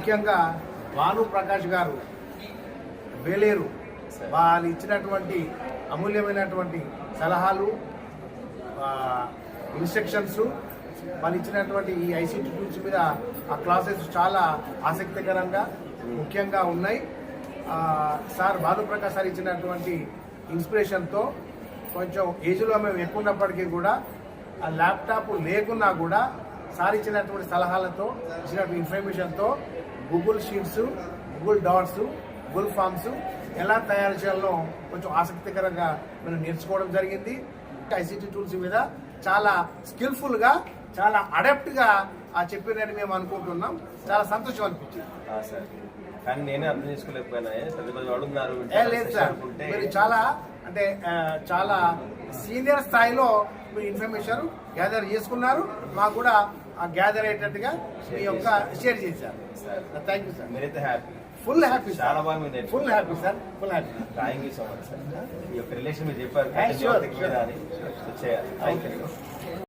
ముఖ్యంగా భాను ప్రకాష్ గారు వేలేరు వాళ్ళు ఇచ్చినటువంటి అమూల్యమైనటువంటి సలహాలు, ఇన్స్ట్రక్షన్స్, వాళ్ళు ఇచ్చినటువంటి ఈ ఐసీటీ టూల్స్ మీద ఆ క్లాసెస్ చాలా ఆసక్తికరంగా ముఖ్యంగా ఉన్నాయి. సార్ భానుప్రకాష్ సార్ ఇచ్చినటువంటి ఇన్స్పిరేషన్తో కొంచెం ఏజ్లో మేము ఎక్కువ ఉన్నప్పటికీ కూడా ఆ ల్యాప్టాప్ లేకున్నా కూడా సార్ ఇచ్చినటువంటి సలహాలతో, ఇచ్చినటువంటి ఇన్ఫర్మేషన్తో Google sheets, Google docs, Google forms ఎలా తయారు చేయాలో కొంచెం ఆసక్తికరంగా మనం నేర్చుకోవడం జరిగింది. ఐసీటీ టూల్స్ మీద చాలా స్కిల్ఫుల్గా, చాలా అడాప్ట్గా చెప్పినట్టు మేము అనుకుంటున్నాం. చాలా సంతోషం అనిపించింది. కానీ నేనే అర్థం చేసుకోలేకపోయినా లేదు సార్, మీరు చాలా అంటే చాలా సీనియర్ స్థాయిలో మీరు ఇన్ఫర్మేషన్ గ్యాదర్ చేసుకున్నారు, మాకు కూడా గ్యాదర్ అయ్యేటట్టుగా మీ యొక్క షేర్ చేశారు. Thank you sir. మీరైతే హ్యాపీ, ఫుల్ హ్యాపీ, చాలా బాగా full happy sir, full happy. Thank you so much sir. ఈ యొక్క రిలేషన్ మీరు చెప్పారు Sure. చేయాలి. Thank you.